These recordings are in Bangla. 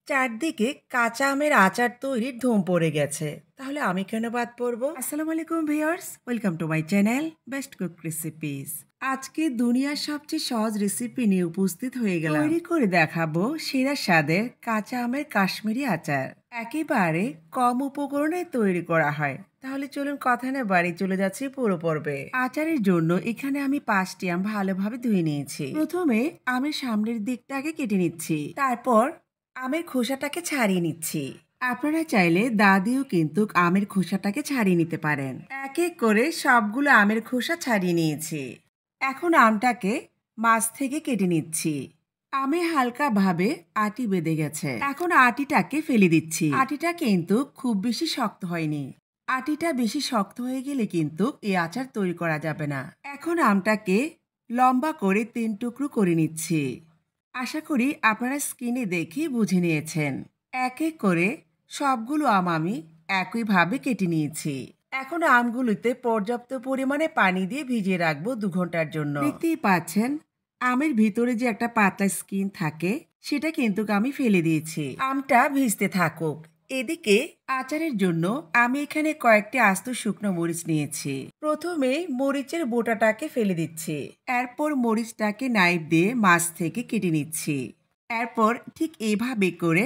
চারদিকে কাঁচা আমের আচার তৈরির ধুম পড়ে গেছে। তাহলে আমি কেন বাদ পড়বো? আসসালামু আলাইকুম viewers, welcome to my channel best cook recipes. আজকে দুনিয়ার সবচেয়ে সহজ রেসিপি নিয়ে উপস্থিত হয়ে গেলাম। তৈরি করে দেখাবো সেরা স্বাদের কাঁচা আমের কাশ্মীরি আচার। একেবারে কম উপকরণে তৈরি করা হয়। তাহলে চলুন কথা না বাড়ি চলে যাচ্ছি পুরো পর্বে। আচারের জন্য এখানে আমি 5টি আম ভালোভাবে ধুয়ে নিয়েছি। প্রথমে আমের সামনের দিকটাকে কেটে নিচ্ছি, তারপর আমের খোসাটাকে ছাড়িয়ে নিচ্ছি। আপনারা চাইলে দা দিয়েও কিন্তু আমের খোসাটাকে ছাড়িয়ে নিতে পারেন। এক এক করে সবগুলো আমের খোসা ছাড়িয়ে নিয়েছি। এখন আমটাকে মাছ থেকে কেটে নিচ্ছি। আমে হালকাভাবে আটি বেঁধে গেছে। এখন আটিটাকে ফেলে দিচ্ছি। আটিটা কিন্তু খুব বেশি শক্ত হয়নি। আটিটা বেশি শক্ত হয়ে গেলে কিন্তু এই আচার তৈরি করা যাবে না। এখন আমটাকে লম্বা করে 3 টুকরো করে নিচ্ছি। আশা করি আপনারা স্ক্রিনে দেখে বুঝে নিয়েছেন। এক এক করে সবগুলো আম আমি একইভাবে কেটে নিয়েছি। এখন আমগুলোতে পর্যাপ্ত পরিমাণে পানি দিয়ে ভিজিয়ে রাখবো 2 ঘন্টার জন্য। দেখতেই পাচ্ছেন আমের ভিতরে যে একটা পাতলা স্কিন থাকে সেটা কিন্তু আমি ফেলে দিয়েছি। আমটা ভিজতে থাকুক। এদিকে আচারের জন্য আমি এখানে কয়েকটি আস্ত শুকনো মরিচ নিয়েছি। প্রথমে মরিচের বোটাটাকে ফেলে দিচ্ছি। এরপর মরিচটাকে নাইফ দিয়ে মাছ থেকে কেটে নিচ্ছি। এরপর ঠিক এভাবে করে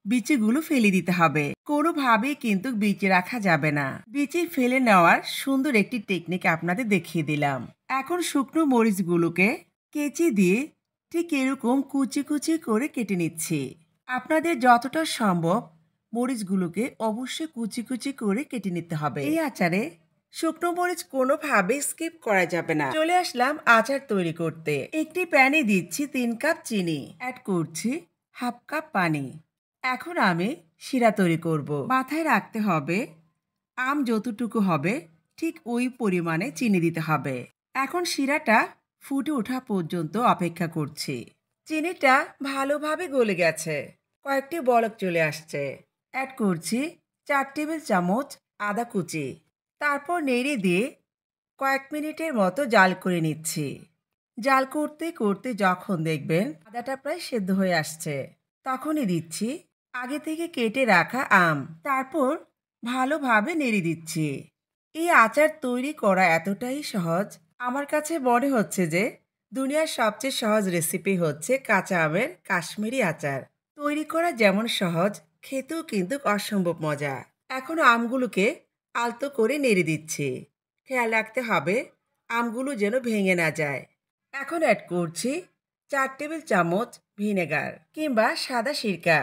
বিচিগুলো ফেলে দিতে হবে। কোনোভাবেই কিন্তু বিচি রাখা যাবে না। বিচি ফেলে নেওয়ার সুন্দর একটি টেকনিক আপনাদের দেখিয়ে দিলাম। এখন শুকনো মরিচগুলোকে কেচি দিয়ে ঠিক এরকম কুচি কুচি করে কেটে নিচ্ছি। আপনাদের যতটা সম্ভব মরিচগুলোকে অবশ্যই কুচি কুচি করে কেটে নিতে হবে। এই আচারে শুকনো মরিচ কোনোভাবে স্কিপ করা যাবে না। চলে আসলাম আচার তৈরি করতে। একটি প্যানে দিচ্ছি 3 কাপ চিনি, অ্যাড করছি হাফ কাপ পানি। এখন আমি শিরা তৈরি করব। মাথায় রাখতে হবে আম যতটুকু হবে ঠিক ওই পরিমাণে চিনি দিতে হবে। এখন শিরাটা ফুটে ওঠা পর্যন্ত অপেক্ষা করছি। চিনিটা ভালোভাবে গলে গেছে, কয়েকটি বলক চলে আসছে। অ্যাড করছি 4 টেবিল চামচ আদা কুচি। তারপর নেড়ে দিয়ে কয়েক মিনিটের মতো জাল করে নিচ্ছি। জাল করতে করতে যখন দেখবেন আদাটা প্রায় সেদ্ধ হয়ে আসছে, তখনই দিচ্ছি আগে থেকে কেটে রাখা আম। তারপর ভালোভাবে নেড়ে দিচ্ছি। এই আচার তৈরি করা এতটাই সহজ, আমার কাছে মনে হচ্ছে যে দুনিয়ার সবচেয়ে সহজ রেসিপি হচ্ছে কাঁচা আমের কাশ্মীরি আচার। তৈরি করা যেমন সহজ, খেতেও কিন্তু অসম্ভব মজা। এখন আমগুলোকে আলতো করে নেড়ে দিচ্ছি। খেয়াল রাখতে হবে আমগুলো যেন ভেঙে না যায়। এখন অ্যাড করছি 4 টেবিল চামচ ভিনেগার কিংবা সাদা সিরকা।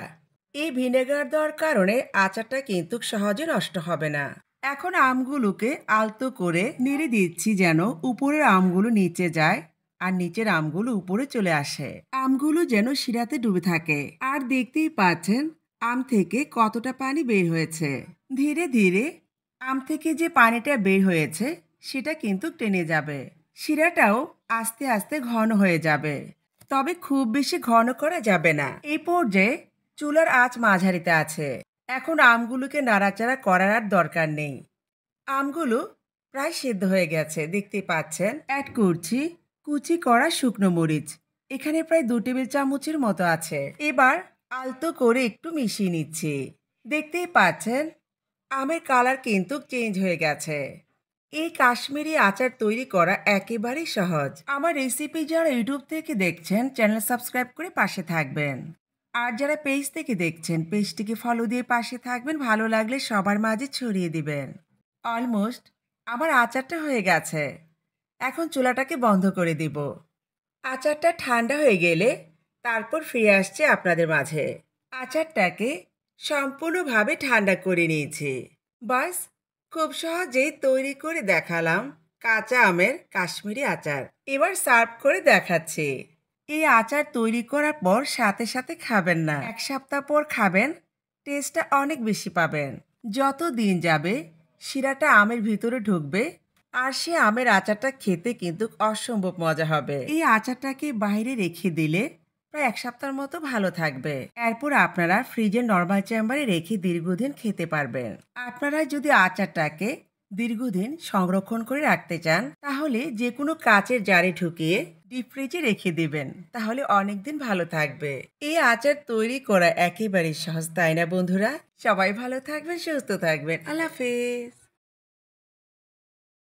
এই ভিনেগার দেওয়ার কারণে আচারটা কিন্তু সহজে নষ্ট হবে না। এখন আমগুলোকে আলতো করে নেড়ে দিচ্ছি যেন উপরের আমগুলো নিচে যায় আর নিচের আমগুলো উপরে চলে আসে। আমগুলো যেন শিরাতে ডুবে থাকে। আর দেখতেই পাচ্ছেন আম থেকে কতটা পানি বের হয়েছে। ধীরে ধীরে আম থেকে যে পানিটা বের হয়েছে সেটা কিন্তু টেনে যাবে। শিরাটাও আস্তে আস্তে ঘন হয়ে যাবে, তবে খুব বেশি ঘন করা যাবে না। এই পর্যায়ে চুলার আঁচ মাঝারিতে আছে। এখন আমগুলোকে নাড়াচাড়া করার আর দরকার নেই। আমগুলো প্রায় সিদ্ধ হয়ে গেছে, দেখতে পাচ্ছেন। অ্যাড করছি কুচি করা শুকনো মরিচ। এখানে প্রায় 2 টেবিল চামচের মতো আছে। এবার আলতো করে একটু মিশিয়ে নিচ্ছি। দেখতেই পাচ্ছেন আমের কালার কিন্তু চেঞ্জ হয়ে গেছে। এই কাশ্মীরি আচার তৈরি করা একেবারেই সহজ। আমার রেসিপি যারা ইউটিউব থেকে দেখছেন চ্যানেল সাবস্ক্রাইব করে পাশে থাকবেন। আর যারা পেজ থেকে দেখছেন পেজটিকে ফলো দিয়ে পাশে থাকবেন। ভালো লাগলে সবার মাঝে ছড়িয়ে দিবেন। অলমোস্ট আমার আচারটা হয়ে গেছে। এখন চুলাটাকে বন্ধ করে দিব। আচারটা ঠান্ডা হয়ে গেলে তারপর ফিরে আসছে আপনাদের মাঝে। আচারটাকে সম্পূর্ণভাবে ঠান্ডা করে নিয়েছি। বাস, খুব সহজেই তৈরি করে দেখালাম কাঁচা আমের কাশ্মীরি আচার। এবার সার্ভ করে দেখাচ্ছি। এই আচার তৈরি করার পর সাথে সাথে খাবেন না, 1 সপ্তাহ পর খাবেন, টেস্টটা অনেক বেশি পাবেন। যত দিন যাবে শিরাটা আমের ভিতরে ঢুকবে আর সে আমের আচারটা খেতে কিন্তু অসম্ভব মজা হবে। এই আচারটাকে বাইরে রেখে দিলে প্রায় 1 সপ্তাহের মতো ভালো থাকবে। এরপর আপনারা ফ্রিজের নরমাল চেম্বারে রেখে দীর্ঘদিন খেতে পারবেন। আপনারা যদি আচারটাকে দীর্ঘদিন সংরক্ষণ করে রাখতে চান তাহলে যে কোনো কাচের জারে ঢুকিয়ে ডিপ ফ্রিজে রেখে দিবেন, তাহলে অনেকদিন ভালো থাকবে। এই আচার তৈরি করা একেবারেই সহজ, তাই না বন্ধুরা? সবাই ভালো থাকবেন, সুস্থ থাকবেন। আল্লাহ হাফেজ।